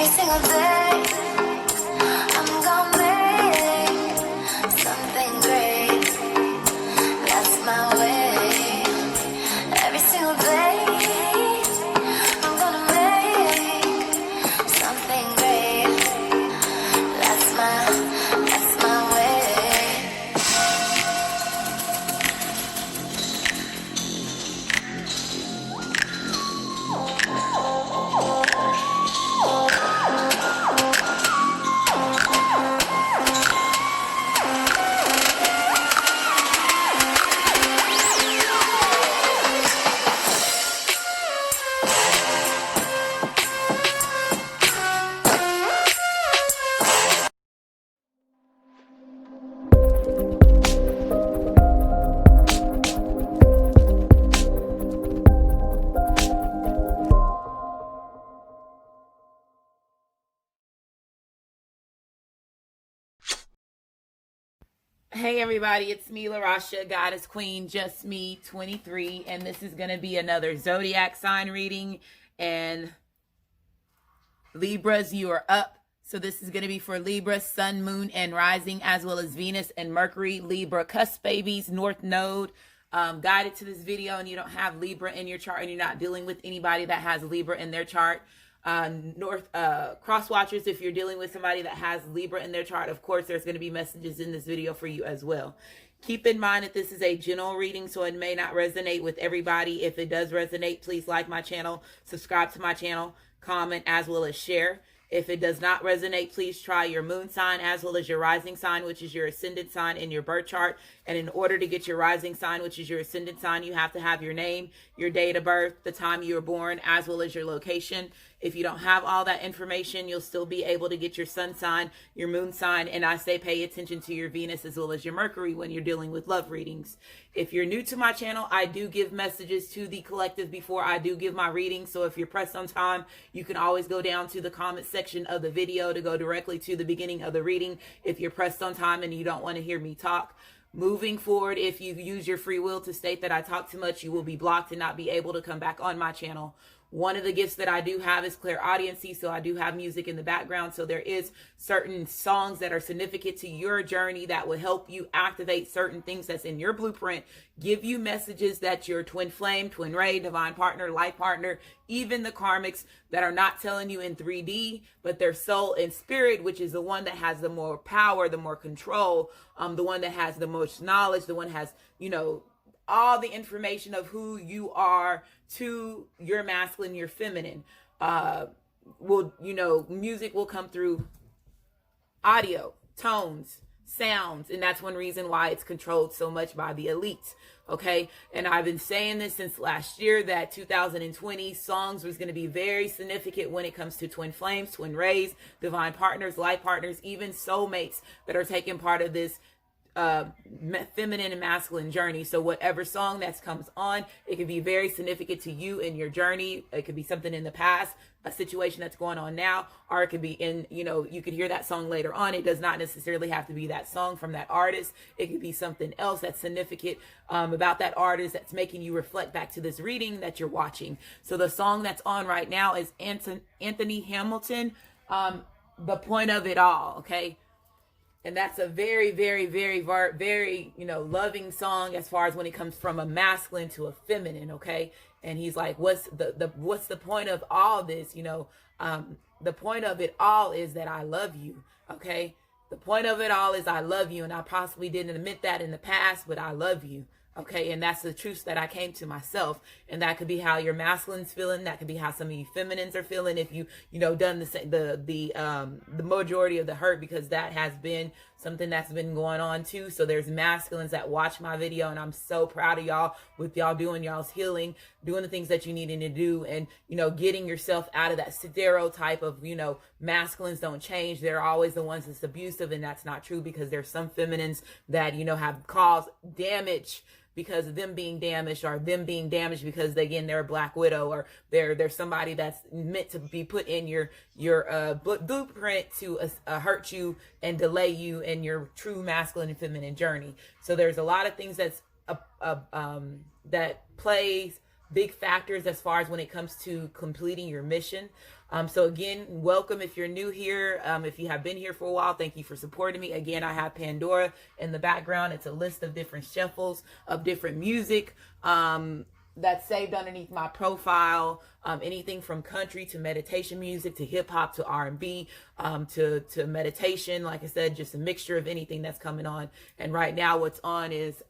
Every single day, I'm gonna make something great. That's my way. Every single day, I'm gonna make something great. That's my way. Hey everybody, it's me, LaRasha, Goddess Queen, Just Me 23, and this is going to be another zodiac sign reading. And Libras, you are up. So this is going to be for Libra, Sun, Moon, and Rising, as well as Venus and Mercury. Libra, cusp babies, North Node. Guided to this video, and you don't have Libra in your chart, and you're not dealing with anybody that has Libra in their chart. Cross watchers, if you're dealing with somebody that has Libra in their chart, of course there's going to be messages in this video for you as well. Keep in mind that this is a general reading, so it may not resonate with everybody. If it does resonate, please like my channel, subscribe to my channel, comment, as well as share. If it does not resonate, please try your moon sign as well as your rising sign, which is your ascendant sign in your birth chart. And in order to get your rising sign, which is your ascendant sign, you have to have your name, your date of birth, the time you were born, as well as your location. If you don't have all that information, you'll still be able to get your sun sign, your moon sign, and I say pay attention to your Venus as well as your Mercury when you're dealing with love readings. If you're new to my channel, I do give messages to the collective before I do give my reading. So if you're pressed on time, you can always go down to the comment section of the video to go directly to the beginning of the reading if you're pressed on time and you don't want to hear me talk. Moving forward, if you use your free will to state that I talk too much, you will be blocked and not be able to come back on my channel. One of the gifts that I do have is clairaudiency, so I do have music in the background. So there is certain songs that are significant to your journey that will help you activate certain things that's in your blueprint, give you messages that your twin flame, twin ray, divine partner, life partner, even the karmics that are not telling you in 3D, but their soul and spirit, which is the one that has the more power, the more control, the one that has the most knowledge, the one that has, all the information of who you are to your masculine, your feminine. Music will come through audio, tones, sounds, and that's one reason why it's controlled so much by the elites. Okay, and I've been saying this since last year that 2020 songs was going to be very significant when it comes to twin flames, twin rays, divine partners, life partners, even soulmates that are taking part of this feminine and masculine journey. So whatever song that comes on, it could be very significant to you in your journey. It could be something in the past, a situation that's going on now, or it could be in, you could hear that song later on. It does not necessarily have to be that song from that artist. It could be something else that's significant about that artist that's making you reflect back to this reading that you're watching. So the song that's on right now is Anthony Hamilton, The Point of It All. Okay. And that's a very, very, very, very, loving song as far as when it comes from a masculine to a feminine, okay? And he's like, what's the point of all this? The point of it all is that I love you, okay? The point of it all is I love you, and I possibly didn't admit that in the past, but I love you. Okay, and that's the truth that I came to myself, and that could be how your masculine's feeling. That could be how some of you feminines are feeling if you done the majority of the hurt, because that has been something that's been going on too. So there's masculines that watch my video, and I'm so proud of y'all with y'all doing y'all's healing, doing the things that you needing to do, and getting yourself out of that stereotype of masculines don't change. They're always the ones that's abusive, and that's not true, because there's some feminines that have caused damage because of them being damaged, or them being damaged because they're a black widow, or they're somebody that's meant to be put in your blueprint to hurt you and delay you in your true masculine and feminine journey. So there's a lot of things that's that plays big factors as far as when it comes to completing your mission. So again, welcome if you're new here. If you have been here for a while, thank you for supporting me. Again, I have Pandora in the background. It's a list of different shuffles of different music that's saved underneath my profile. Anything from country to meditation music to hip hop to R&B to meditation. Like I said, just a mixture of anything that's coming on. And right now what's on is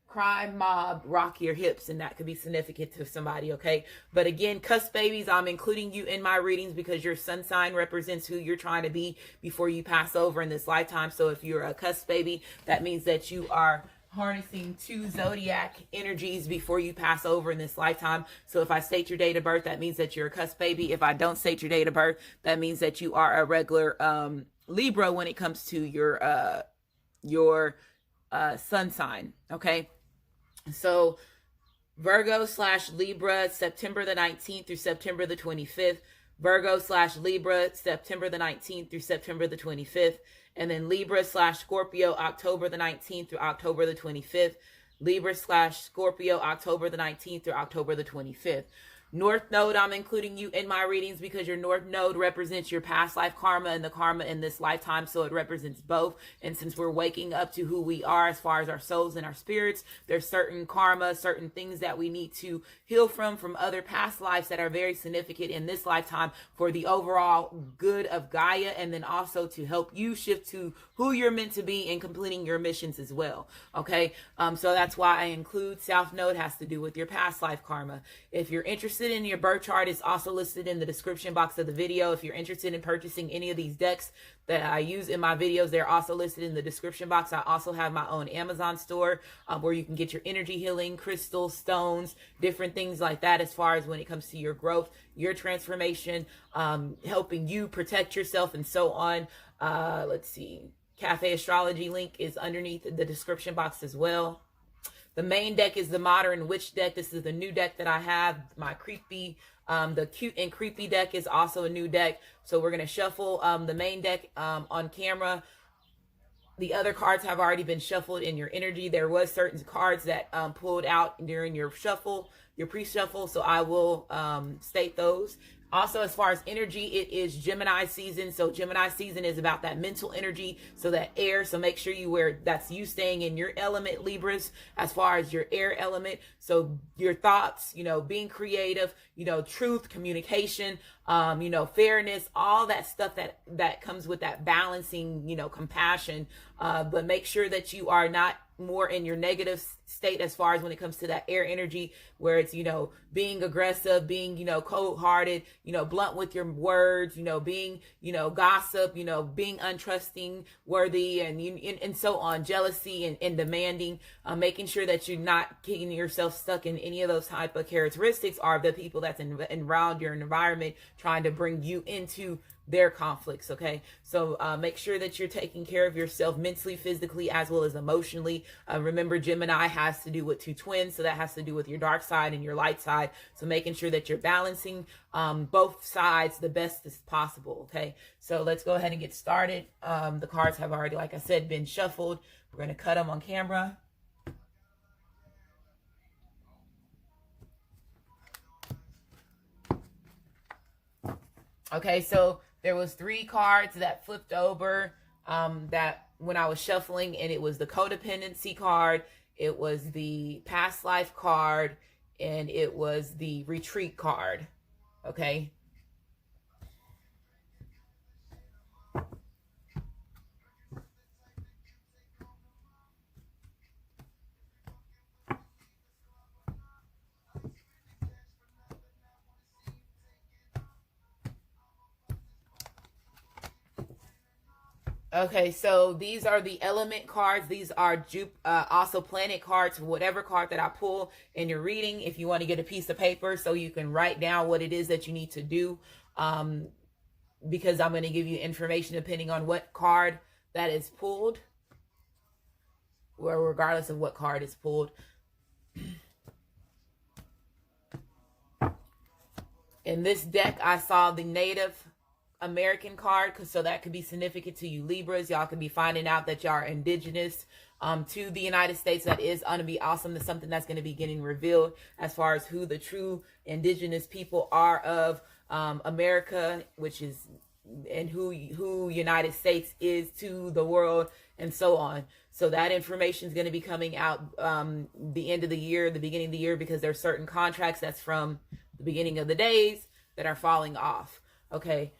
Crime Mob, Rock Your Hips, and that could be significant to somebody, okay? But again, cusp babies, I'm including you in my readings because your sun sign represents who you're trying to be before you pass over in this lifetime. So if you're a cusp baby, that means that you are harnessing 2 zodiac energies before you pass over in this lifetime. So if I state your date of birth, that means that you're a cusp baby. If I don't state your date of birth, that means that you are a regular Libra when it comes to your sun sign, okay? So Virgo / Libra, September the 19th through September the 25th. Virgo / Libra, September the 19th through September the 25th. And then Libra / Scorpio, October the 19th through October the 25th. Libra / Scorpio, October the 19th through October the 25th. North Node, I'm including you in my readings because your North Node represents your past life karma and the karma in this lifetime, so it represents both. And since we're waking up to who we are as far as our souls and our spirits, there's certain karma, certain things that we need to heal from other past lives that are very significant in this lifetime for the overall good of Gaia, and then also to help you shift to who you're meant to be in completing your missions as well, okay? So that's why I include South Node, has to do with your past life karma. If you're interested in your birth chart, it's also listed in the description box of the video. If you're interested in purchasing any of these decks that I use in my videos, they're also listed in the description box. I also have my own Amazon store where you can get your energy healing, crystals, stones, different things like that as far as when it comes to your growth, your transformation, helping you protect yourself and so on. Let's see. Cafe Astrology link is underneath the description box as well. The main deck is the Modern Witch deck. This is the new deck that I have. My creepy, the cute and creepy deck is also a new deck. So we're going to shuffle the main deck on camera. The other cards have already been shuffled in your energy. There was certain cards that pulled out during your shuffle, your pre-shuffle. So I will state those. Also, as far as energy, it is Gemini season. So Gemini season is about that mental energy, so that air. So make sure that's you staying in your element, Libras, as far as your air element. So your thoughts, being creative, truth, communication, fairness, all that stuff that comes with that balancing, compassion. But make sure that you are not more in your negative state as far as when it comes to that air energy, where it's, being aggressive, being, cold-hearted, blunt with your words, being, gossip, being untrusting, worthy, and so on, jealousy and demanding, making sure that you're not getting yourself stuck in any of those type of characteristics are the people that's around your environment trying to bring you into their conflicts, okay? So make sure that you're taking care of yourself mentally, physically, as well as emotionally. Remember, Gemini has to do with 2 twins, so that has to do with your dark side and your light side. So making sure that you're balancing both sides the best as possible, okay? So let's go ahead and get started. The cards have already, like I said, been shuffled. We're going to cut them on camera. Okay, so there was 3 cards that flipped over that when I was shuffling, and it was the codependency card, it was the past life card, and it was the retreat card, okay? Okay, so these are the element cards. These are also planet cards, whatever card that I pull in your reading. If you want to get a piece of paper so you can write down what it is that you need to do, because I'm going to give you information depending on what card that is pulled, or regardless of what card is pulled. In this deck, I saw the Native American card, so that could be significant to you Libras. Y'all could be finding out that y'all are indigenous to the United States. That is going to be awesome. That's something that's going to be getting revealed as far as who the true indigenous people are of America, which is, and who United States is to the world, and so on. So that information is going to be coming out the end of the year, the beginning of the year, because there's certain contracts that's from the beginning of the days that are falling off. Okay.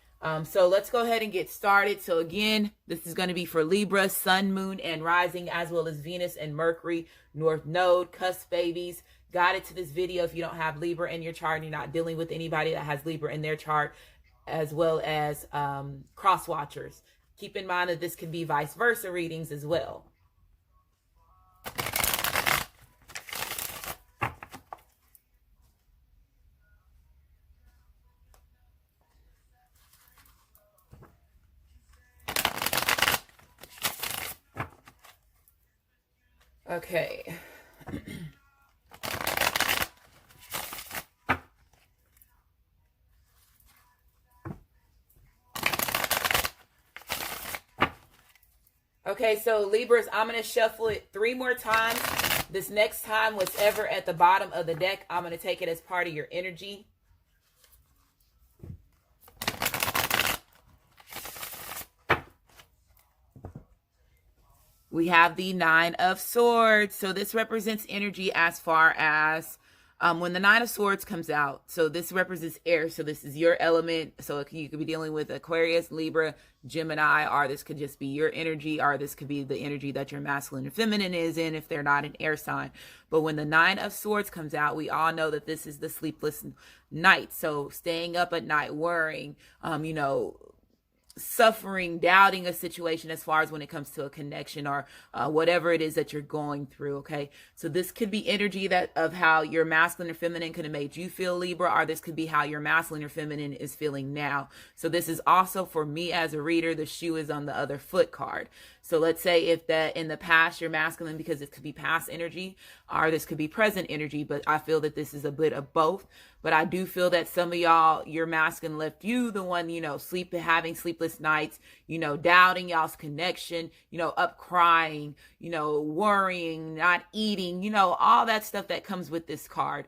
So let's go ahead and get started. So again, this is going to be for Libra, Sun, Moon, and Rising, as well as Venus and Mercury, North Node, cusp babies. Guided to this video if you don't have Libra in your chart and you're not dealing with anybody that has Libra in their chart, as well as cross watchers. Keep in mind that this can be vice versa readings as well. Okay. Okay, so Libras, I'm going to shuffle it 3 more times. This next time, what's ever at the bottom of the deck, I'm going to take it as part of your energy. We have the 9 of Swords. So this represents energy as far as when the 9 of Swords comes out. So this represents air. So this is your element. So you could be dealing with Aquarius, Libra, Gemini, or this could just be your energy, or this could be the energy that your masculine and feminine is in if they're not an air sign. But when the 9 of Swords comes out, we all know that this is the sleepless night. So staying up at night, worrying, suffering, doubting a situation as far as when it comes to a connection or whatever it is that you're going through. Okay, so this could be energy that of how your masculine or feminine could have made you feel, Libra, or this could be how your masculine or feminine is feeling now. So this is also, for me as a reader, the shoe is on the other foot card. So let's say if that in the past you're masculine, because it could be past energy, or this could be present energy, but I feel that this is a bit of both. But I do feel that some of y'all, your masculine left you the one, having sleepless nights, doubting y'all's connection, up crying, worrying, not eating, all that stuff that comes with this card.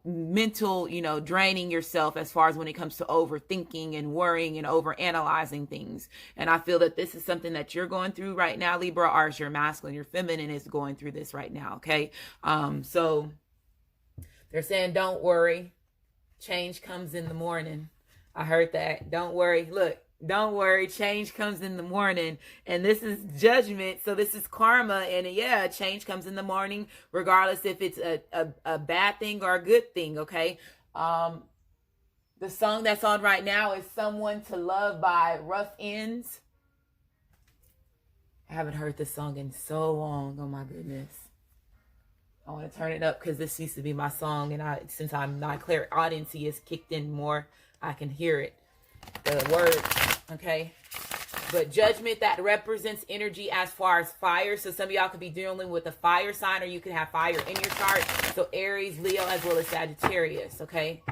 Mental, draining yourself as far as when it comes to overthinking and worrying and overanalyzing things. And I feel that this is something that you're going through right now, Libra, or as your masculine, your feminine is going through this right now. Okay. So they're saying, don't worry. Change comes in the morning. I heard that. Don't worry. Look, don't worry. Change comes in the morning. And this is judgment. So this is karma. And yeah, change comes in the morning, regardless if it's a bad thing or a good thing. Okay. The song that's on right now is Someone to Love by Rough Ends. I haven't heard this song in so long. Oh my goodness. I want to turn it up because this used to be my song, and since I'm not clear, audience is kicked in more, I can hear it, the words. Okay, but judgment, that represents energy as far as fire. So some of y'all could be dealing with a fire sign, or you could have fire in your chart. So Aries, Leo, as well as Sagittarius. Okay.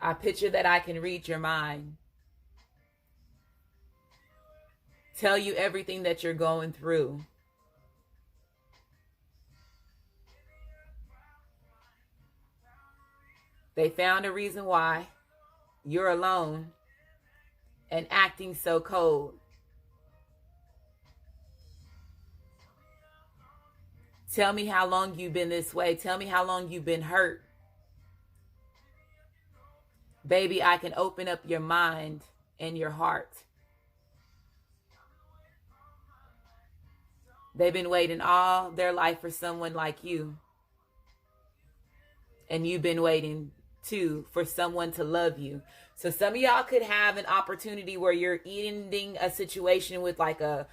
I picture that I can read your mind. Tell you everything that you're going through. They found a reason why you're alone and acting so cold. Tell me how long you've been this way. Tell me how long you've been hurt. Baby, I can open up your mind and your heart. They've been waiting all their life for someone like you. And you've been waiting, too, for someone to love you. So some of y'all could have an opportunity where you're ending a situation with like a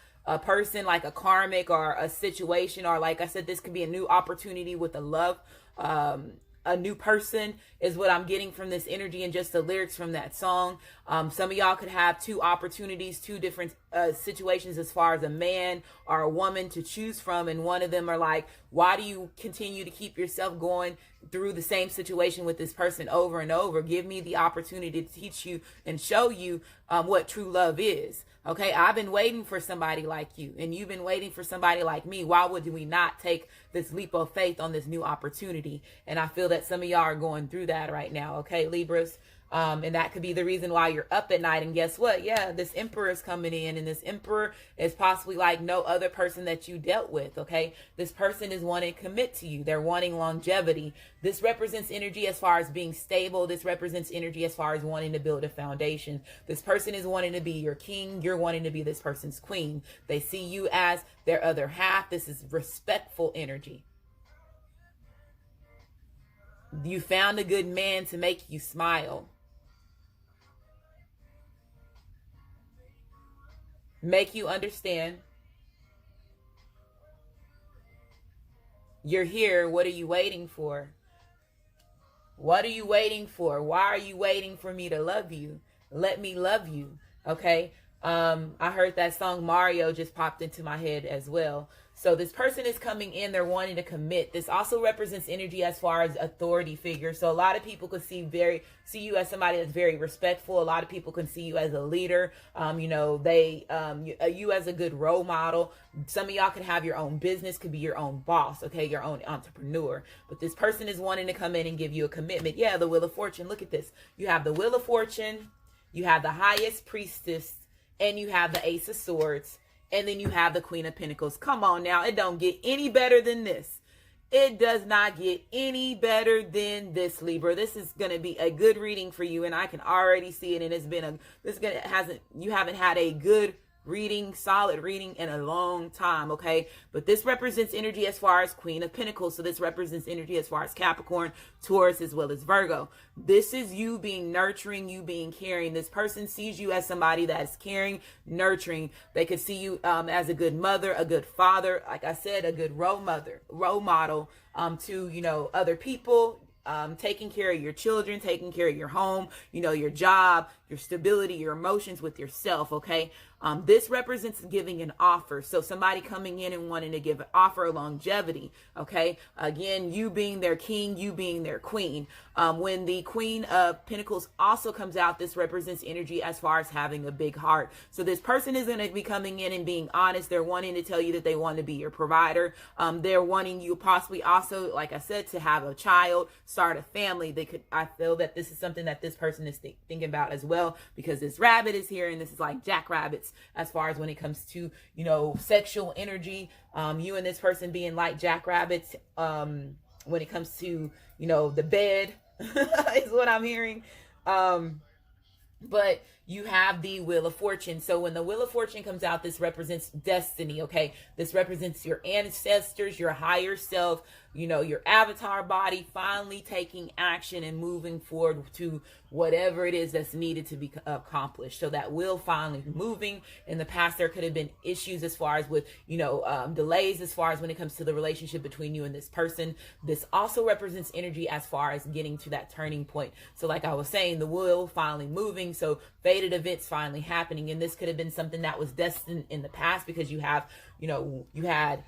person, like a karmic or a situation. Or like I said, this could be a new opportunity with a love a new person is what I'm getting from this energy and just the lyrics from that song. Some of y'all could have two opportunities, two different situations as far as a man or a woman to choose from. And one of them are like, why do you continue to keep yourself going through the same situation with this person over and over? Give me the opportunity to teach you and show you what true love is. Okay, I've been waiting for somebody like you, and you've been waiting for somebody like me. Why would we not take this leap of faith on this new opportunity? And I feel that some of y'all are going through that right now, okay, Libras? And that could be the reason why you're up at night. And guess what? Yeah, this emperor is coming in, and this emperor is possibly like no other person that you dealt with, okay? This person is wanting to commit to you. They're wanting longevity. This represents energy as far as being stable. This represents energy as far as wanting to build a foundation. This person is wanting to be your king. You're wanting to be this person's queen. They see you as their other half. This is respectful energy. You found a good man to make you smile. Make you understand. You're here. What are you waiting for? What are you waiting for? Why are you waiting for me to love you? Let me love you. Okay. I heard that song Mario just popped into my head as well. So this person is coming in, they're wanting to commit. This also represents energy as far as authority figure. So a lot of people could see you as somebody that's very respectful. A lot of people can see you as a leader. You as a good role model. Some of y'all could have your own business, could be your own boss, okay, your own entrepreneur. But this person is wanting to come in and give you a commitment. Yeah, the Wheel of Fortune. Look at this. You have the Wheel of Fortune, you have the Highest Priestess, and you have the Ace of Swords. And then you have the Queen of Pentacles. Come on now. It don't get any better than this. It does not get any better than this, Libra. This is going to be a good reading for you. And I can already see it. And it's been you haven't had a good reading, solid reading in a long time, okay? But this represents energy as far as Queen of Pentacles. So this represents energy as far as Capricorn, Taurus, as well as Virgo. This is you being nurturing, you being caring. This person sees you as somebody that's caring, nurturing. They could see you as a good mother, a good father, like I said, a good role model to, other people. Taking care of your children, taking care of your home, your job, your stability, your emotions with yourself, okay? This represents giving an offer. So somebody coming in and wanting to give an offer of longevity, okay? Again, you being their king, you being their queen. When the Queen of Pentacles also comes out, this represents energy as far as having a big heart. So this person is going to be coming in and being honest. They're wanting to tell you that they want to be your provider. They're wanting you possibly also, like I said, to have a child, start a family. I feel that this is something that this person is thinking about as well, because this rabbit is here, and this is like jackrabbits as far as when it comes to, sexual energy. You and this person being like jackrabbits when it comes to, the bed is what I'm hearing. But you have the Wheel of Fortune. So when the Wheel of Fortune comes out, this represents destiny, okay? This represents your ancestors, your higher self, your avatar body finally taking action and moving forward to whatever it is that's needed to be accomplished. So that will finally moving. In the past, there could have been issues as far as with, delays as far as when it comes to the relationship between you and this person. This also represents energy as far as getting to that turning point. So like I was saying, the wheel finally moving. So fated events finally happening. And this could have been something that was destined in the past, because you have, you had,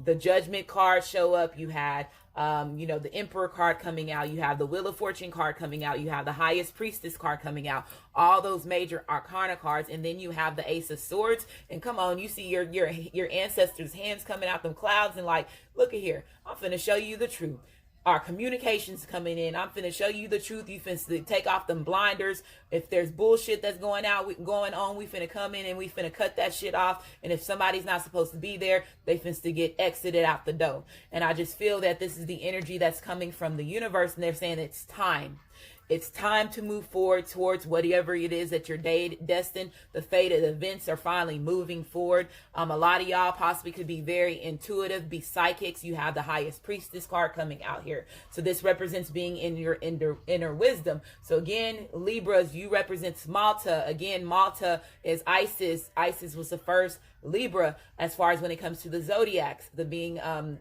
the Judgment card show up. You had, the Emperor card coming out. You have the Wheel of Fortune card coming out. You have the Highest Priestess card coming out. All those major Arcana cards. And then you have the Ace of Swords. And come on, you see your ancestors' hands coming out them clouds and like, look at here. I'm finna show you the truth. Our communications coming in. I'm finna show you the truth. You finna take off them blinders. If there's bullshit that's going on, we finna come in and we finna cut that shit off. And if somebody's not supposed to be there, they finna get exited out the door. And I just feel that this is the energy that's coming from the universe, and they're saying it's time. It's time to move forward towards whatever it is that you're destined. The fated events are finally moving forward. A lot of y'all possibly could be very intuitive, be psychics. You have the highest priestess card coming out here. So this represents being in your inner wisdom. So again, Libras, you represent Malta. Again, Malta is Isis. Isis was the first Libra as far as when it comes to the zodiacs,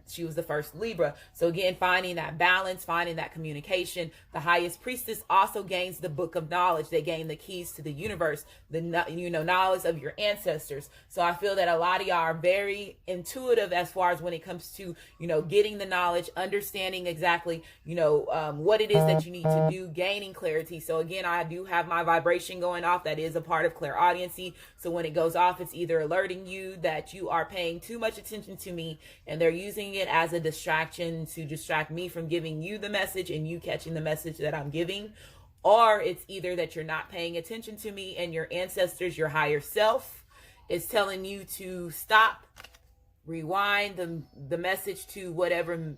she was the first Libra. So again, finding that balance, finding that communication. The highest priestess also gains the book of knowledge. They gain the keys to the universe, the knowledge of your ancestors. So I feel that a lot of y'all are very intuitive as far as when it comes to getting the knowledge, understanding exactly what it is that you need to do, gaining clarity. So again, I do have my vibration going off. That is a part of clairaudiency. So when it goes off, it's either alerting you that you are paying too much attention to me, and they're using it as a distraction to distract me from giving you the message and you catching the message that I'm giving. Or it's either that you're not paying attention to me and your ancestors, your higher self, is telling you to stop, rewind the message to whatever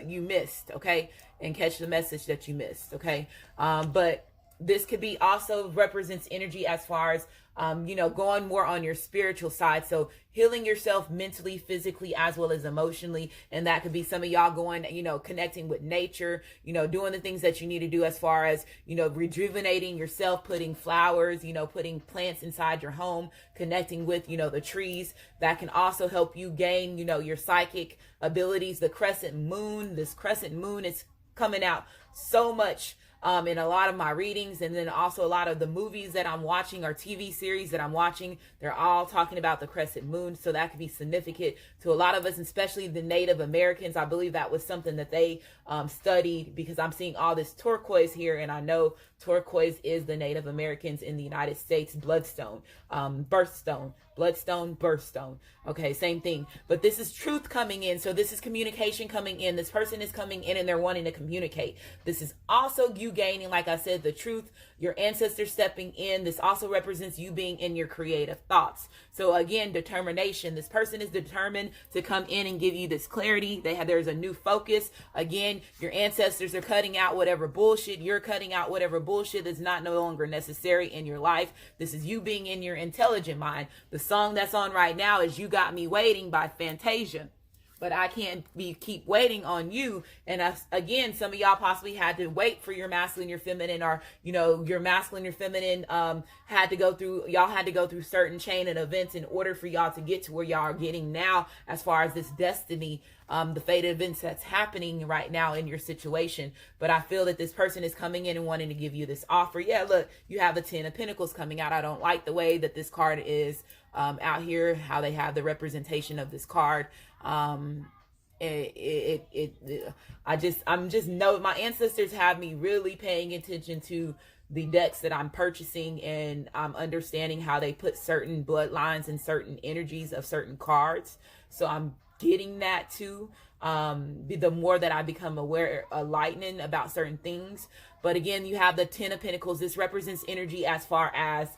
you missed, okay, and catch the message that you missed, okay. But this could be also represents energy as far as going more on your spiritual side. So healing yourself mentally, physically, as well as emotionally. And that could be some of y'all going, connecting with nature, doing the things that you need to do as far as, rejuvenating yourself, putting flowers, putting plants inside your home, connecting with, the trees. That can also help you gain, your psychic abilities. The Crescent Moon, this Crescent Moon is coming out so much in a lot of my readings, and then also a lot of the movies that I'm watching or TV series that I'm watching, they're all talking about the Crescent Moon. So that could be significant to a lot of us, especially the Native Americans. I believe that was something that they studied, because I'm seeing all this turquoise here, and I know turquoise is the Native Americans in the United States bloodstone, birthstone. Bloodstone Birthstone. Okay, same thing. But this is truth coming in. So this is communication coming in. This person is coming in and they're wanting to communicate. This is also you gaining, like I said, the truth, your ancestors stepping in. This also represents you being in your creative thoughts. So again, determination. This person is determined to come in and give you this clarity. There's a new focus. Again, your ancestors are cutting out whatever bullshit. You're cutting out whatever bullshit is no longer necessary in your life. This is you being in your intelligent mind. The song that's on right now is You Got Me Waiting by Fantasia. But I can't keep waiting on you. And again, some of y'all possibly had to wait for your masculine, your feminine, or, your masculine, your feminine had to go through certain chain of events in order for y'all to get to where y'all are getting now as far as this destiny, the fated events that's happening right now in your situation. But I feel that this person is coming in and wanting to give you this offer. Yeah, look, you have the 10 of Pentacles coming out. I don't like the way that this card is out here, how they have the representation of this card. I'm just know my ancestors have me really paying attention to the decks that I'm purchasing, and I'm understanding how they put certain bloodlines and certain energies of certain cards. So I'm getting that too. The more that I become aware, enlightening about certain things. But again, you have the 10 of Pentacles. This represents energy as far as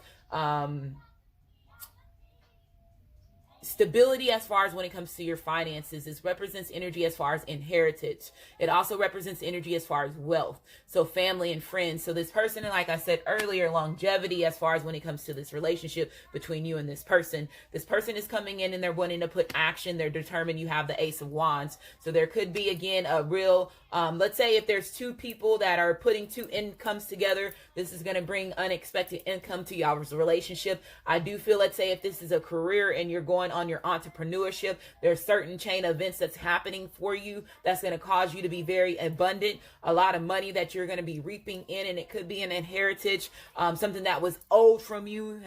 stability as far as when it comes to your finances. This represents energy as far as inheritance. It also represents energy as far as wealth. So family and friends. So this person, like I said earlier, longevity as far as when it comes to this relationship between you and this person. This person is coming in and they're wanting to put action. They're determined. You have the Ace of Wands. So there could be, again, a real, let's say if there's two people that are putting two incomes together, this is going to bring unexpected income to y'all's relationship. I do feel, let's say if this is a career and you're going on your entrepreneurship, there's certain chain of events that's happening for you that's going to cause you to be very abundant, a lot of money that you're going to be reaping in, and it could be an inheritance, something that was owed from you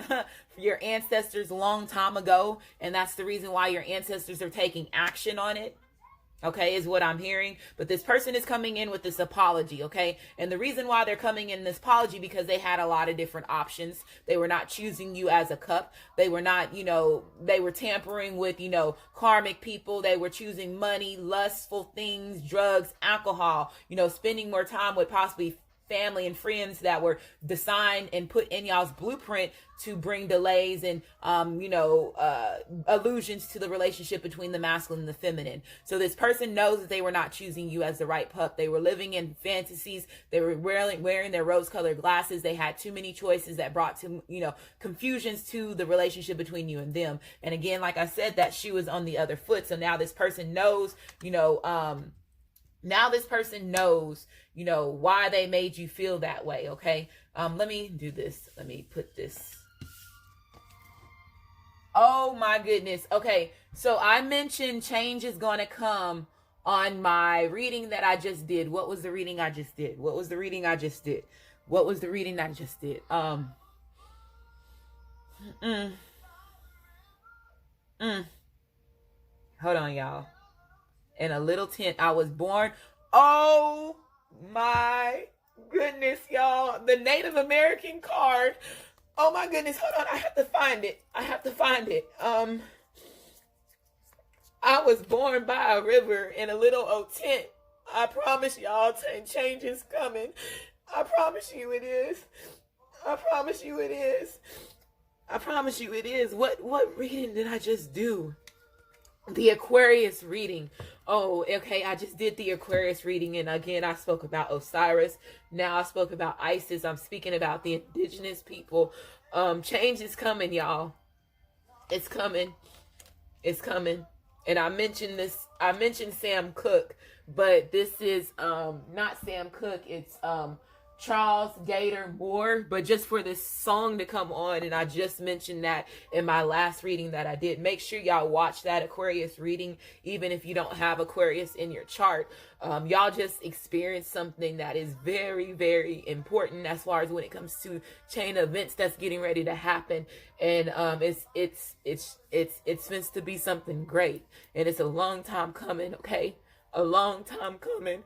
your ancestors a long time ago, and that's the reason why your ancestors are taking action on it. Okay, is what I'm hearing. But this person is coming in with this apology, okay? And the reason why they're coming in this apology, because they had a lot of different options. They were not choosing you as a cup. They were not, they were tampering with, karmic people. They were choosing money, lustful things, drugs, alcohol, spending more time with possibly family and friends that were designed and put in y'all's blueprint to bring delays and allusions to the relationship between the masculine and the feminine. So this person knows that they were not choosing you as the right pup. They were living in fantasies. They were wearing their rose-colored glasses. They had too many choices that brought to confusions to the relationship between you and them. And again, like I said, that shoe is on the other foot. So now this person knows, why they made you feel that way. Okay. Let me do this. Let me put this. Oh my goodness. Okay. So I mentioned change is going to come on my reading that I just did. What was the reading I just did? Hold on, y'all. In a little tent, I was born. Oh my goodness, y'all. The Native American card. Oh my goodness. Hold on. I have to find it. I was born by a river in a little old tent. I promise y'all, change is coming. I promise you it is. What reading did I just do? The Aquarius reading. Oh, okay. I just did the Aquarius reading. And again, I spoke about Osiris. Now I spoke about Isis. I'm speaking about the indigenous people. Change is coming, y'all. It's coming. And I mentioned Sam Cooke, but this is not Sam Cooke. It's Charles Gator Moore, but just for this song to come on, and I just mentioned that in my last reading that I did. Make sure y'all watch that Aquarius reading, even if you don't have Aquarius in your chart. Y'all just experienced something that is very, very important as far as when it comes to chain events that's getting ready to happen, and it's meant to be something great, and it's a long time coming. Okay, a long time coming.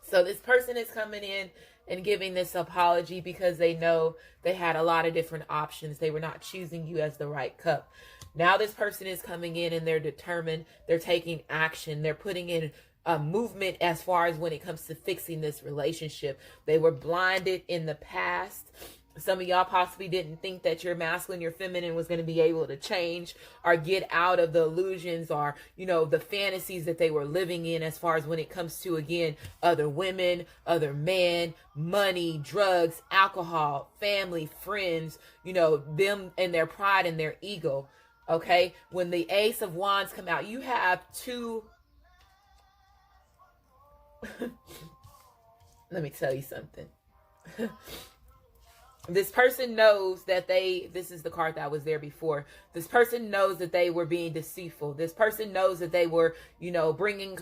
So this person is coming in and giving this apology because they know they had a lot of different options. They were not choosing you as the right cup. Now this person is coming in and they're determined. They're taking action. They're putting in a movement as far as when it comes to fixing this relationship. They were blinded in the past. Some of y'all possibly didn't think that your masculine, your feminine was going to be able to change or get out of the illusions or, the fantasies that they were living in as far as when it comes to, again, other women, other men, money, drugs, alcohol, family, friends, them and their pride and their ego. Okay. When the Ace of Wands come out, you have two. Let me tell you something. This person knows that this is the card that was there before. This person knows that they were being deceitful. This person knows that they were, bringing,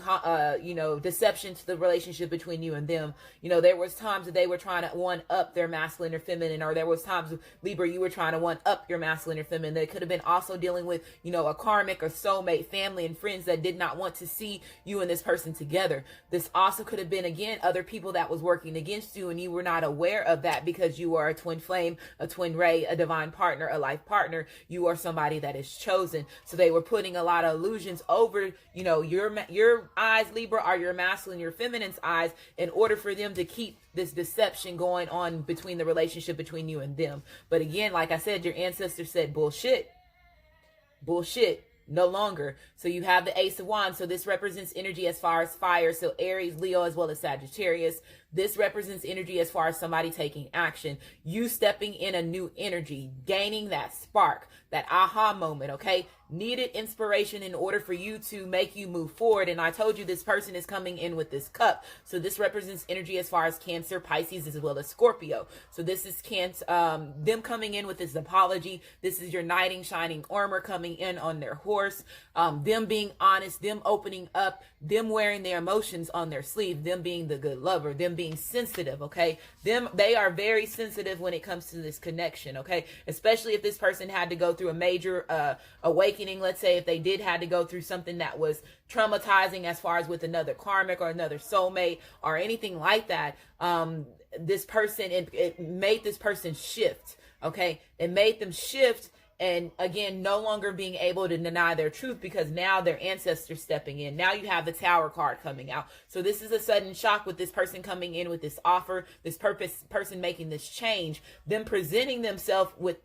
deception to the relationship between you and them. There was times that they were trying to one up their masculine or feminine, or there was times, Libra, you were trying to one up your masculine or feminine. They could have been also dealing with, a karmic or soulmate, family and friends that did not want to see you and this person together. This also could have been, again, other people that was working against you and you were not aware of that because you are a twin flame, a twin ray, a divine partner, a life partner. You are somebody that is chosen. So they were putting a lot of illusions over, your eyes, Libra, are your masculine, your feminine's eyes, in order for them to keep this deception going on between the relationship between you and them. But again, like I said, your ancestors said bullshit, no longer. So you have the Ace of Wands. So this represents energy as far as fire. So Aries, Leo, as well as Sagittarius. This represents energy as far as somebody taking action. You stepping in a new energy, gaining that spark, that aha moment, okay? Needed inspiration in order for you to make you move forward. And I told you this person is coming in with this cup. So this represents energy as far as Cancer, Pisces, as well as Scorpio. So this is them coming in with this apology. This is your knight in shining armor coming in on their horse. Them being honest, them opening up, them wearing their emotions on their sleeve, them being the good lover, them being sensitive, okay? They are very sensitive when it comes to this connection, okay? Especially if this person had to go through a major awakening. Let's say if they had to go through something that was traumatizing as far as with another karmic or another soulmate or anything like that. This person, it made this person shift. Okay. It made them shift, and again, no longer being able to deny their truth because now their ancestors stepping in. Now you have the Tower card coming out. So this is a sudden shock with this person coming in with this offer, this person making this change, them presenting themselves with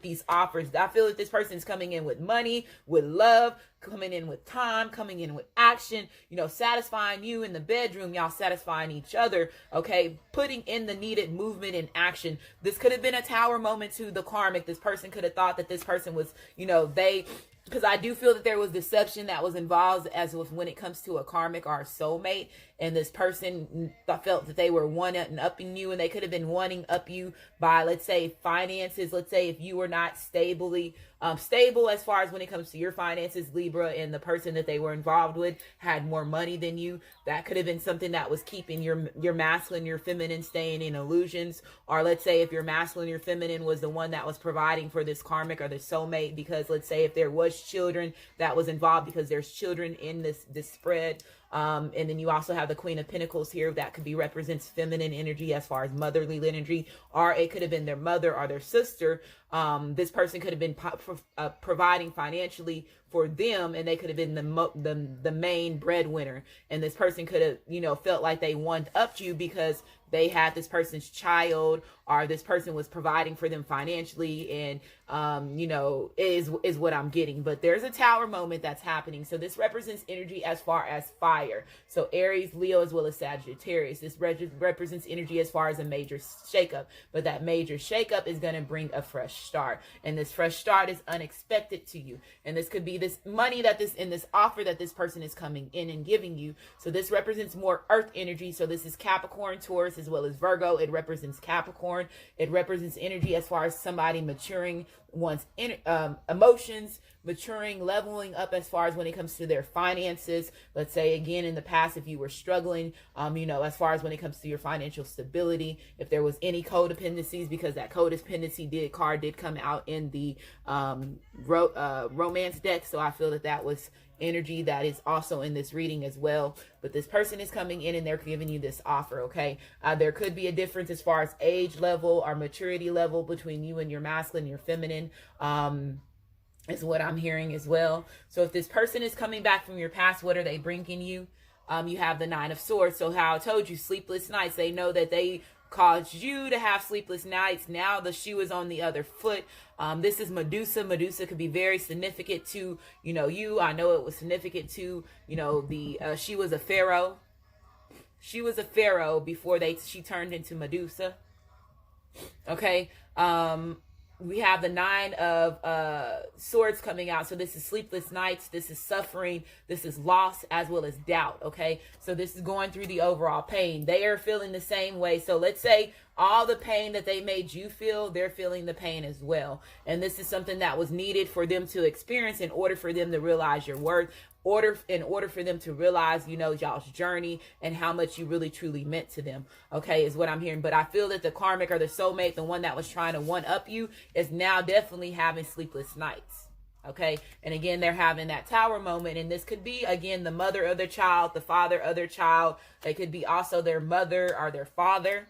these offers. I feel that this person's coming in with money, with love, coming in with time, coming in with action, satisfying you in the bedroom, y'all satisfying each other, okay? Putting in the needed movement and action. This could have been a Tower moment to the karmic. This person could have thought that this person was, because I do feel that there was deception that was involved as with when it comes to a karmic or a soulmate, and this person felt that they were one-upping you, and they could have been wanting up you by, let's say, finances. Let's say if you were not stable as far as when it comes to your finances, Libra, and the person that they were involved with had more money than you. That could have been something that was keeping your masculine, your feminine staying in illusions. Or let's say if your masculine, your feminine was the one that was providing for this karmic or the soulmate, because let's say if there was children that was involved, because there's children in this spread. And then you also have the Queen of Pentacles here. That could be represents feminine energy as far as motherly energy, or it could have been their mother or their sister. This person could have been providing financially for them, and they could have been the main breadwinner. And this person could have, felt like they one-upped you because they had this person's child, or this person was providing for them financially, and is what I'm getting. But there's a Tower moment that's happening. So this represents energy as far as fire. So Aries, Leo, as well as Sagittarius. This represents energy as far as a major shakeup. But that major shakeup is going to bring a fresh start. And this fresh start is unexpected to you. And this could be this money this offer that this person is coming in and giving you. So this represents more earth energy. So this is Capricorn, Taurus, as well as Virgo. It represents Capricorn. It represents energy as far as somebody maturing one's emotions, maturing, leveling up as far as when it comes to their finances. Let's say, again, in the past, if you were struggling, as far as when it comes to your financial stability, if there was any codependencies, because that codependency card did come out in the romance deck. So I feel that was energy that is also in this reading as well. But this person is coming in and they're giving you this offer, okay? There could be a difference as far as age level or maturity level between you and your masculine, your feminine, is what I'm hearing as well. So if this person is coming back from your past, what are they bringing you? You have the Nine of Swords. So how I told you, sleepless nights. They know that they caused you to have sleepless nights. Now the shoe is on the other foot. This is Medusa. Medusa could be very significant to, you. I know it was significant to, she was a pharaoh. She was a pharaoh before she turned into Medusa. Okay. We have the Nine of Swords coming out. So this is sleepless nights. This is suffering. This is loss as well as doubt. Okay. So this is going through the overall pain. They are feeling the same way. So let's say all the pain that they made you feel, they're feeling the pain as well. And this is something that was needed for them to experience in order for them to realize your worth. In order for them to realize, y'all's journey and how much you really truly meant to them, okay, is what I'm hearing. But I feel that the karmic or the soulmate, the one that was trying to one-up you, is now definitely having sleepless nights, okay? And again, they're having that Tower moment, and this could be, again, the mother of their child, the father of their child. They could be also their mother or their father.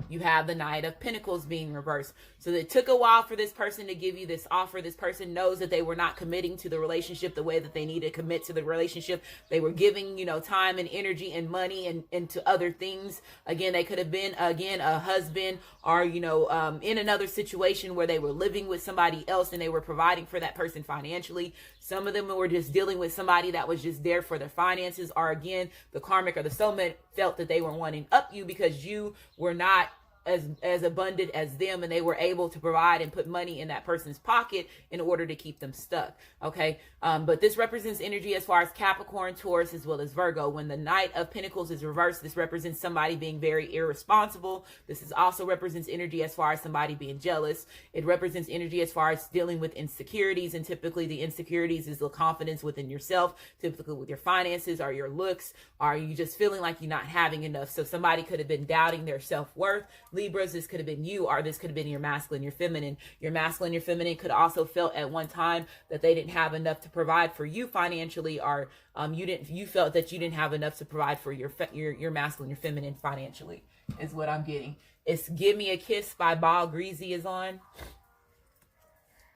You have the Knight of Pentacles being reversed. So it took a while for this person to give you this offer. This person knows that they were not committing to the relationship the way that they needed to commit to the relationship. They were giving, time and energy and money and to other things. Again, they could have been, a husband or, in another situation where they were living with somebody else and they were providing for that person financially. Some of them were just dealing with somebody that was just there for their finances. Or again, the karmic or the soulmate felt that they were wanting up you because you were not as abundant as them, and they were able to provide and put money in that person's pocket in order to keep them stuck. Okay. But this represents energy as far as Capricorn, Taurus, as well as Virgo. When the Knight of Pentacles is reversed, this represents somebody being very irresponsible. This is also represents energy as far as somebody being jealous. It represents energy as far as dealing with insecurities, and typically the insecurities is the confidence within yourself, typically with your finances or your looks, or you just feeling like you're not having enough. So somebody could have been doubting their self-worth. Libras, this could have been you, or this could have been your masculine, your feminine. Your masculine, your feminine could also felt at one time that they didn't have enough to provide for you financially, or you felt that you didn't have enough to provide for your masculine, your feminine financially, is what I'm getting. It's Give Me a Kiss by Ball Greasy is on.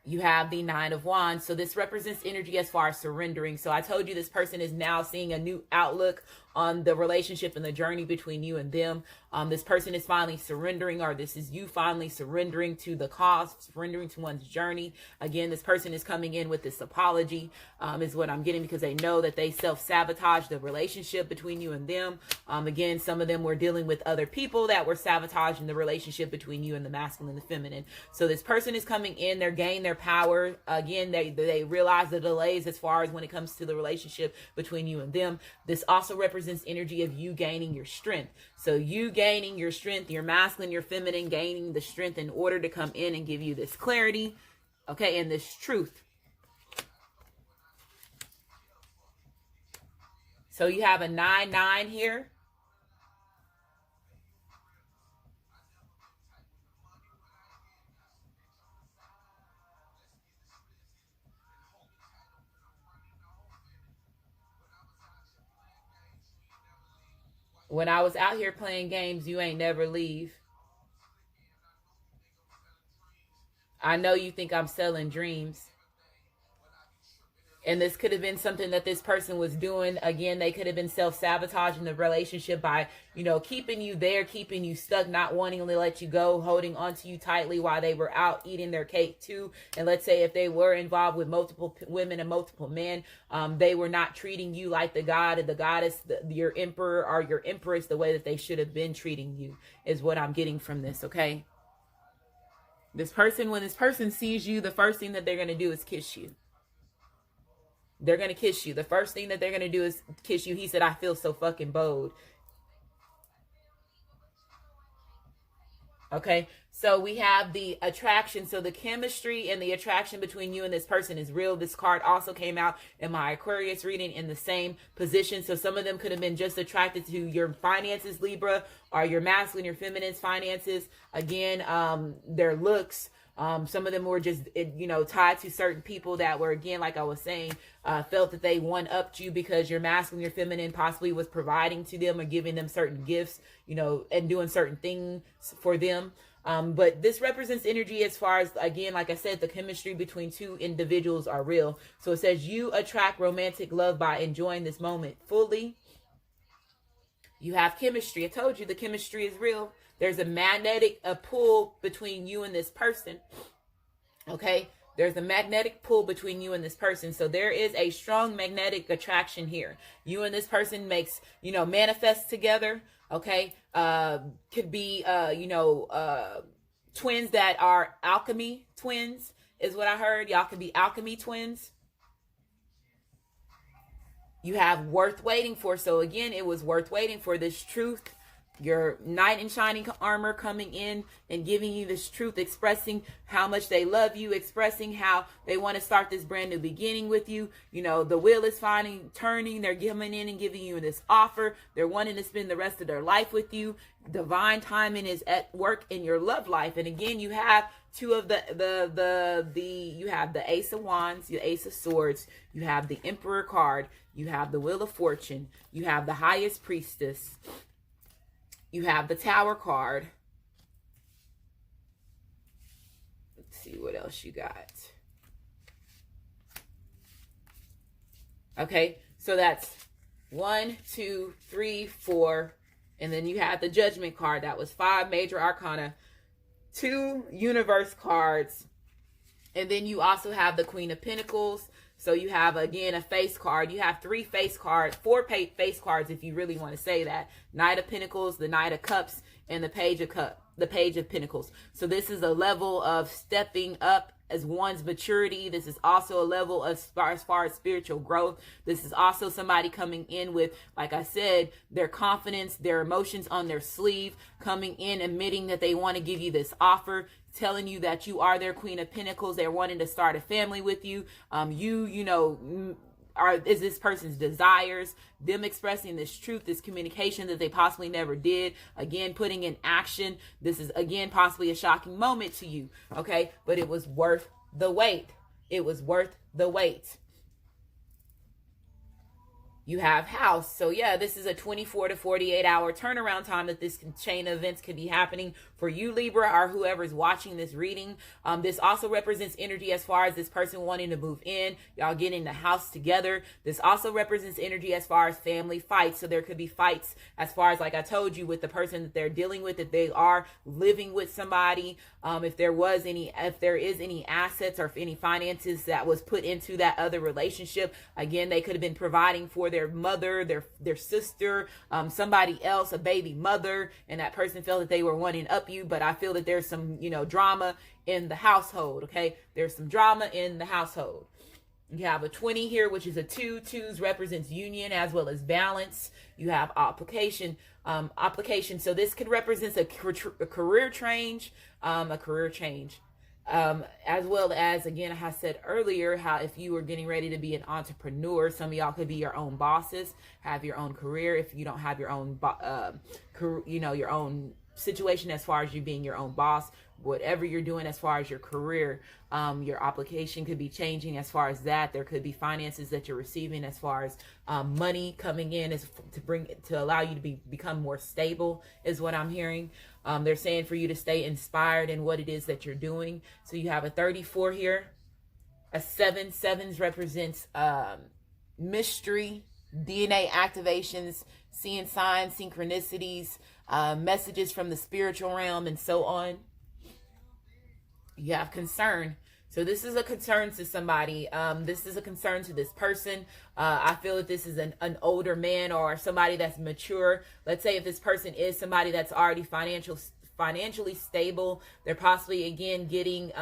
You have the Nine of Wands. So this represents energy as far as surrendering. So I told you this person is now seeing a new outlook on the relationship and the journey between you and them. This person is finally surrendering, or this is you finally surrendering to the cause, surrendering to one's journey. Again, this person is coming in with this apology, is what I'm getting, because they know that they self-sabotage the relationship between you and them. Again, some of them were dealing with other people that were sabotaging the relationship between you and the masculine and the feminine. So this person is coming in, they're gaining their power. Again, they realize the delays as far as when it comes to the relationship between you and them. This also represents energy of you gaining your strength. So you gaining your strength, your masculine, your feminine, gaining the strength in order to come in and give you this clarity, okay, and this truth. So you have a 9-9 here. When I was out here playing games, you ain't never leave. I know you think I'm selling dreams. And this could have been something that this person was doing. Again, they could have been self-sabotaging the relationship by, keeping you there, keeping you stuck, not wanting to let you go, holding onto you tightly while they were out eating their cake too. And let's say if they were involved with multiple women and multiple men, they were not treating you like the god and the goddess, your emperor or your empress, the way that they should have been treating you, is what I'm getting from this, okay? This person, when this person sees you, the first thing that they're going to do is kiss you. They're going to kiss you. The first thing that they're going to do is kiss you. He said, I feel so fucking bold. Okay, so we have the attraction. So the chemistry and the attraction between you and this person is real. This card also came out in my Aquarius reading in the same position. So some of them could have been just attracted to your finances, Libra, or your masculine, your feminine's finances. Again, their looks. Some of them were just, tied to certain people that were, again, like I was saying, felt that they one-upped you because your masculine, your feminine possibly was providing to them or giving them certain gifts, and doing certain things for them. But this represents energy as far as, again, like I said, the chemistry between two individuals are real. So it says you attract romantic love by enjoying this moment fully. You have chemistry. I told you the chemistry is real. There's a magnetic pull between you and this person. Okay? There's a magnetic pull between you and this person. So there is a strong magnetic attraction here. You and this person makes, manifest together. Okay? Could be, twins that are alchemy twins is what I heard. Y'all could be alchemy twins. You have worth waiting for. So again, it was worth waiting for this truth. Your knight in shining armor coming in and giving you this truth, expressing how much they love you, expressing how they want to start this brand new beginning with you. The wheel is finally turning. They're coming in and giving you this offer. They're wanting to spend the rest of their life with you. Divine timing is at work in your love life. And again, you have two of you have the Ace of Wands, the Ace of Swords, you have the Emperor card, you have the Wheel of Fortune, you have the Highest Priestess, you have the Tower card. Let's see what else you got. Okay, so that's 1, 2, 3, 4. And then you have the Judgment card. That was 5 major arcana, 2 universe cards. And then you also have the Queen of Pentacles. So you have, again, a face card. You have 3 face cards, 4 face cards if you really want to say that. Knight of Pentacles, the Knight of Cups, and the Page of Pentacles. So this is a level of stepping up as one's maturity. This is also a level as far as spiritual growth. This is also somebody coming in with, like I said, their confidence, their emotions on their sleeve, coming in, admitting that they want to give you this offer, telling you that you are their Queen of Pentacles. They're wanting to start a family with you. is this person's desires, them expressing this truth, this communication that they possibly never did, again putting in action. This is again possibly a shocking moment to you, okay, but it was worth the wait. It was worth the wait. You have house. So yeah, this is a 24 to 48 hour turnaround time that this chain of events could be happening for you, Libra, or whoever's watching this reading. This also represents energy as far as this person wanting to move in, y'all getting the house together. This also represents energy as far as family fights. So there could be fights as far as, like I told you, with the person that they're dealing with, if they are living with somebody, if there is any assets or if any finances that was put into that other relationship. Again, they could have been providing for their mother, their sister, somebody else, a baby mother, and that person felt that they were wanting up you. But I feel that there's some, drama in the household. Okay, there's some drama in the household. You have a 20 here, which is a 2. 2s represents union as well as balance. You have application. So this could represent a career change, as well as, again, I said earlier, how if you were getting ready to be an entrepreneur, some of y'all could be your own bosses, have your own career. If you don't have your own, your own situation as far as you being your own boss, whatever you're doing as far as your career, your application could be changing as far as that. There could be finances that you're receiving as far as money coming in to allow you to become more stable is what I'm hearing. They're saying for you to stay inspired in what it is that you're doing. So you have a 34 here, a 7. 7s represents mystery, DNA activations, seeing signs, synchronicities, messages from the spiritual realm, and so on. You have concern. So this is a concern to somebody. This is a concern to this person. I feel that this is an older man or somebody that's mature. Let's say if this person is somebody that's already financially stable, they're possibly, again, getting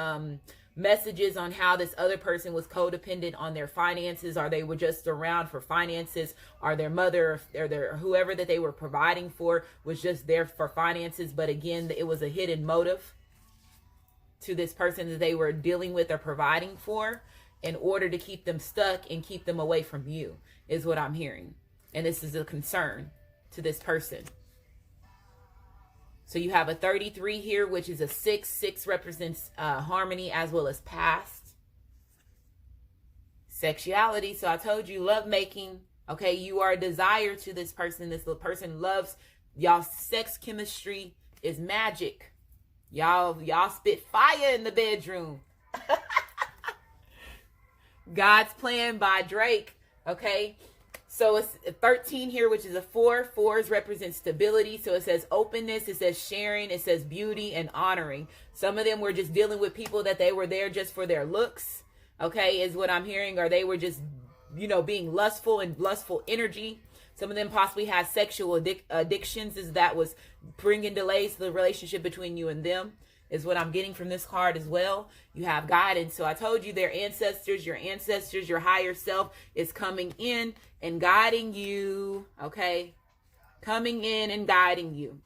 messages on how this other person was codependent on their finances, or they were just around for finances, or their mother or their whoever that they were providing for was just there for finances. But again, it was a hidden motive to this person that they were dealing with or providing for in order to keep them stuck and keep them away from you, is what I'm hearing. And this is a concern to this person. So you have a 33 here, which is a 6. 6 represents harmony as well as past. Sexuality. So I told you, love making. Okay, you are a desire to this person. This person loves y'all. Sex chemistry is magic. Y'all spit fire in the bedroom. God's Plan by Drake. Okay. So it's 13 here, which is a 4. 4s represent stability. So it says openness, it says sharing, it says beauty and honoring. Some of them were just dealing with people that they were there just for their looks. Okay, is what I'm hearing. Or they were just, being lustful and lustful energy. Some of them possibly had sexual addictions, as that was bringing delays to the relationship between you and them, is what I'm getting from this card as well. You have guidance. So I told you, their ancestors, your higher self is coming in and guiding you, okay? Coming in and guiding you.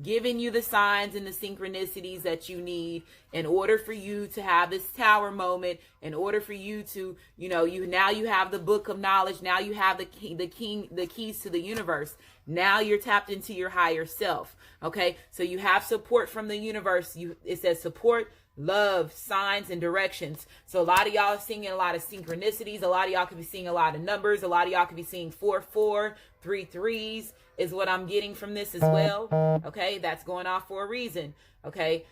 Giving you the signs and the synchronicities that you need in order for you to have this tower moment, in order for you to, you have the book of knowledge. Now you have the keys to the universe. Now you're tapped into your higher self. Okay. So you have support from the universe. It says support, love, signs, and directions. So a lot of y'all are seeing a lot of synchronicities. A lot of y'all could be seeing a lot of numbers. A lot of y'all could be seeing 4, 4, 3, 3s is what I'm getting from this as well. Okay. That's going off for a reason. Okay.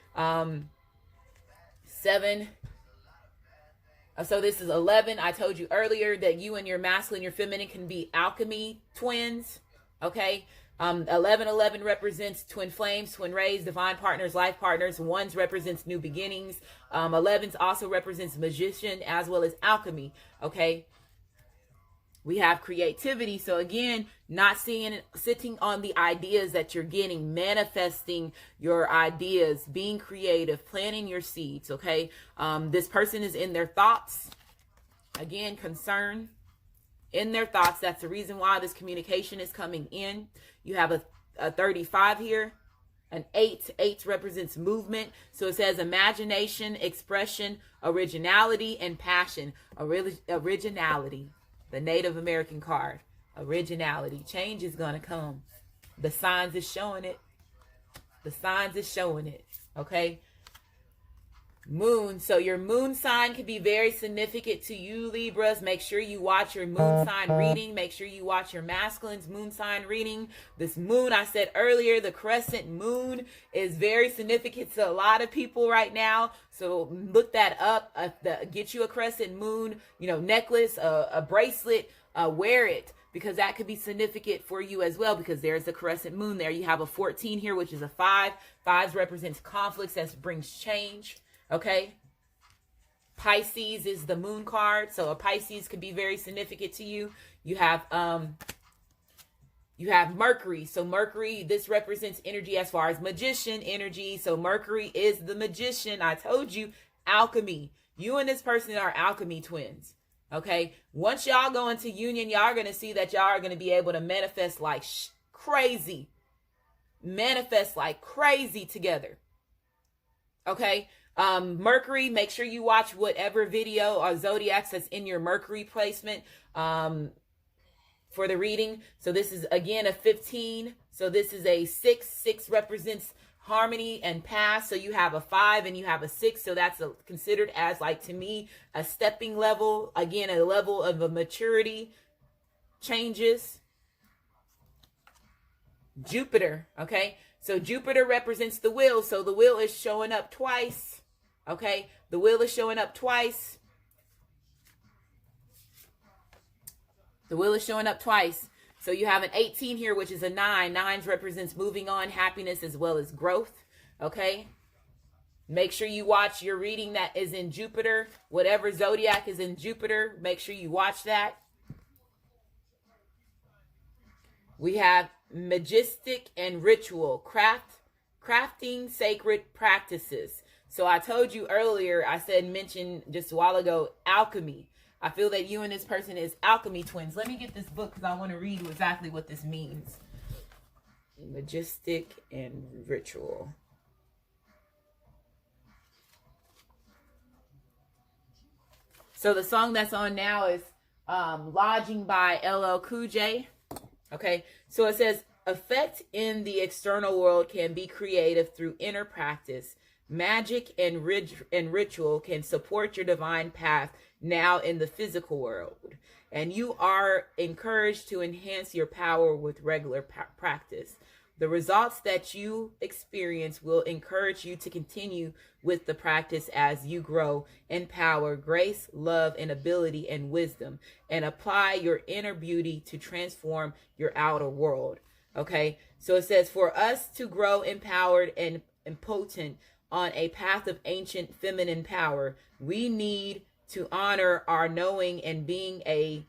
7. So this is 11. I told you earlier that you and your masculine, your feminine can be alchemy twins. Okay. 11 represents twin flames, twin rays, divine partners, life partners. 1s represents new beginnings. 11s also represents magician as well as alchemy. Okay. We have creativity. So again, not sitting on the ideas that you're getting, manifesting your ideas, being creative, planting your seeds. Okay. This person is in their thoughts. Again, concern in their thoughts. That's the reason why this communication is coming in. You have a 35 here. an 8. 8 represents movement. So it says imagination, expression, originality, and passion. Originality, the Native American card. Originality. Change is going to come. The signs is showing it. The signs is showing it. Okay. Moon. So your moon sign can be very significant to you, Libras. Make sure you watch your moon sign reading. Make sure you watch your masculine's moon sign reading. This moon, I said earlier, the crescent moon is very significant to a lot of people right now. So look that up. Get you a crescent moon, necklace, a bracelet, wear it, because that could be significant for you as well, because there's the crescent moon there. You have a 14 here, which is a 5. 5 represents conflicts that brings change. Okay. Pisces is the moon card. So a Pisces could be very significant to you. You have Mercury. So Mercury, this represents energy as far as magician energy. So Mercury is the magician. I told you, alchemy. You and this person are alchemy twins. Okay. Once y'all go into union, y'all are going to see that y'all are going to be able to manifest like crazy. Manifest like crazy together. Okay. Mercury, make sure you watch whatever video or zodiacs that's in your Mercury placement for the reading. So this is, again, a 15. So this is a 6. 6 represents harmony and past. So you have a 5 and you have a 6. So that's considered as, like, to me, a stepping level. Again, a level of a maturity changes. Jupiter, okay? So Jupiter represents the wheel. So the wheel is showing up twice. Okay, the wheel is showing up twice. The wheel is showing up twice. So you have an 18 here, which is a 9. 9 represents moving on, happiness, as well as growth. Okay. Make sure you watch your reading that is in Jupiter. Whatever zodiac is in Jupiter, make sure you watch that. We have majestic and ritual. Crafting sacred practices. So I told you earlier, mentioned just a while ago, alchemy. I feel that you and this person is alchemy twins. Let me get this book because I want to read exactly what this means. Majestic and ritual. So the song that's on now is Lodging by LL Cool J. Okay, so it says, effect in the external world can be creative through inner practice. Magic and ritual can support your divine path now in the physical world. And you are encouraged to enhance your power with regular practice. The results that you experience will encourage you to continue with the practice as you grow in power, grace, love, and ability and wisdom, and apply your inner beauty to transform your outer world. Okay, so it says, for us to grow empowered and potent on a path of ancient feminine power, we need to honor our knowing and being a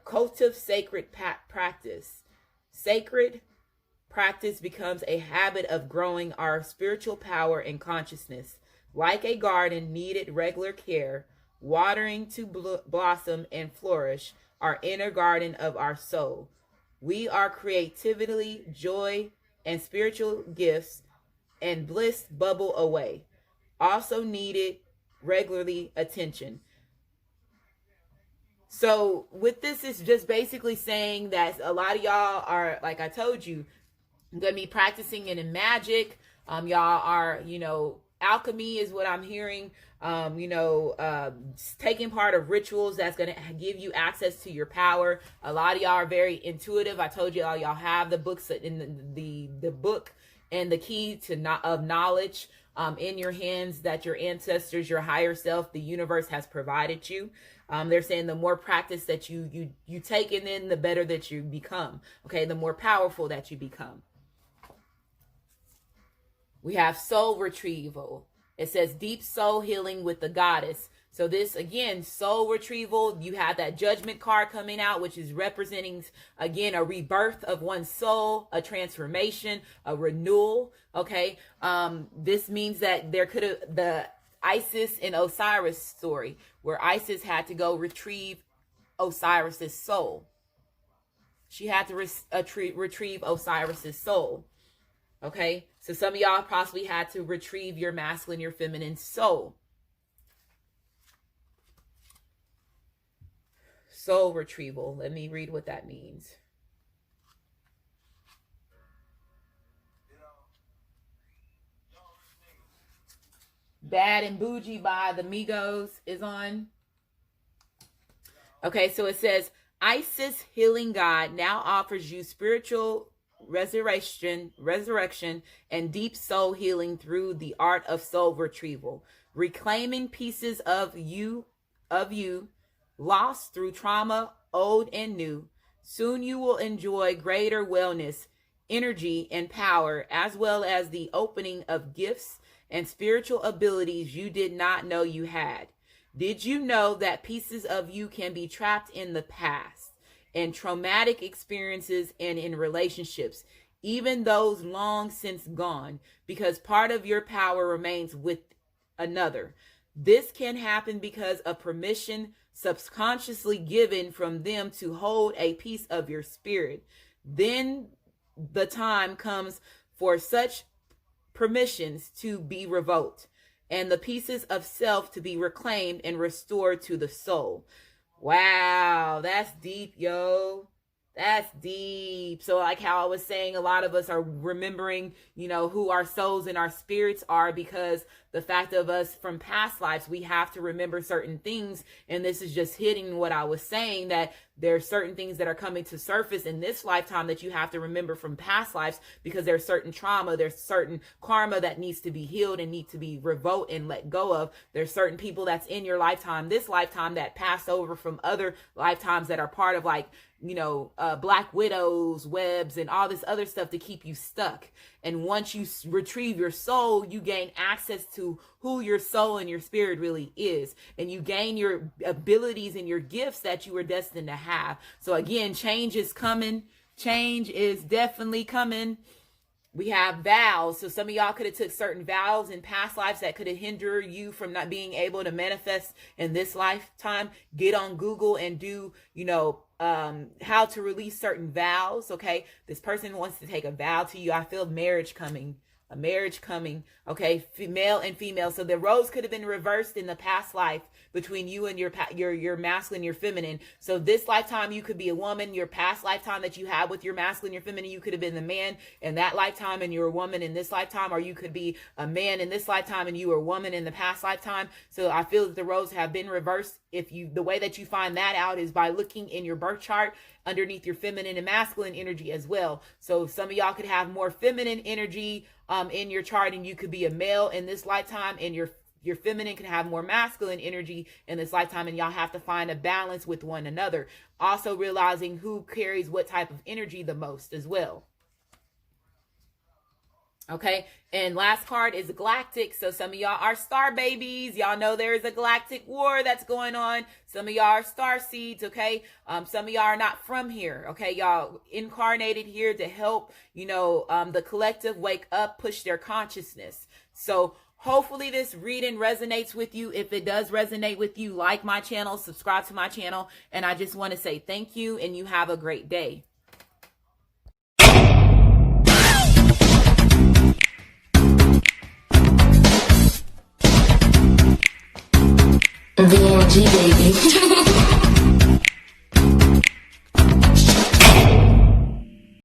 cultive sacred practice. Sacred practice becomes a habit of growing our spiritual power and consciousness. Like a garden needed regular care, watering to blossom and flourish, our inner garden of our soul. We are creativity, joy, and spiritual gifts and bliss bubble away. Also needed regularly attention. So with this, it's just basically saying that a lot of y'all are, like I told you, going to be practicing in magic. Y'all are, alchemy is what I'm hearing. Taking part of rituals that's going to give you access to your power. A lot of y'all are very intuitive. I told y'all have the books in the book and the key of knowledge in your hands that your ancestors, your higher self, the universe has provided you. They're saying the more practice that you take, and then the better that you become. Okay, the more powerful that you become. We have soul retrieval. It says deep soul healing with the goddess. So this, again, soul retrieval, you have that judgment card coming out, which is representing, again, a rebirth of one's soul, a transformation, a renewal. Okay. This means that there could have the Isis and Osiris story, where Isis had to go retrieve Osiris's soul. She had to retrieve Osiris's soul. Okay, so some of y'all possibly had to retrieve your masculine, your feminine soul. Soul retrieval. Let me read what that means. Bad and Bougie by the Migos is on. Okay, so it says, Isis, healing God, now offers you spiritual resurrection, and deep soul healing through the art of soul retrieval, reclaiming pieces of you lost through trauma, old and new. Soon you will enjoy greater wellness, energy, and power, as well as the opening of gifts and spiritual abilities you did not know you had. Did you know that pieces of you can be trapped in the past, in traumatic experiences, and in relationships, even those long since gone, because part of your power remains with another? This can happen because of permission subconsciously given from them to hold a piece of your spirit. Then the time comes for such permissions to be revoked, and the pieces of self to be reclaimed and restored to the soul. Wow, that's deep, yo. That's deep. So like how I was saying, a lot of us are remembering, who our souls and our spirits are, because the fact of us from past lives, we have to remember certain things. And this is just hitting what I was saying, that there are certain things that are coming to surface in this lifetime that you have to remember from past lives, because there's certain trauma, there's certain karma that needs to be healed and need to be revoked and let go of. There's certain people that's in your lifetime, this lifetime, that passed over from other lifetimes that are part of Black widows, webs, and all this other stuff to keep you stuck. And once you retrieve your soul, you gain access to who your soul and your spirit really is. And you gain your abilities and your gifts that you were destined to have. So again, change is coming. Change is definitely coming. We have vows. So some of y'all could have took certain vows in past lives that could have hindered you from not being able to manifest in this lifetime. Get on Google and do, how to release certain vows. Okay. This person wants to take a vow to you. I feel a marriage coming. Okay. Male and female. So the roles could have been reversed in the past life between you and your masculine, your feminine. So this lifetime, you could be a woman. Your past lifetime that you had with your masculine, your feminine, you could have been the man in that lifetime and you're a woman in this lifetime, or you could be a man in this lifetime and you were a woman in the past lifetime. So I feel that the roles have been reversed. The way that you find that out is by looking in your birth chart underneath your feminine and masculine energy as well. So some of y'all could have more feminine energy in your chart, and you could be a male in this lifetime, and your feminine can have more masculine energy in this lifetime, and y'all have to find a balance with one another. Also realizing who carries what type of energy the most as well. Okay, and last card is galactic. So some of y'all are star babies. Y'all know there is a galactic war that's going on. Some of y'all are star seeds. Okay, some of y'all are not from here. Okay, y'all incarnated here to help the collective wake up, push their consciousness. So hopefully this reading resonates with you. If it does resonate with you, like my channel, subscribe to my channel, and I just want to say thank you, and you have a great day. VNG baby.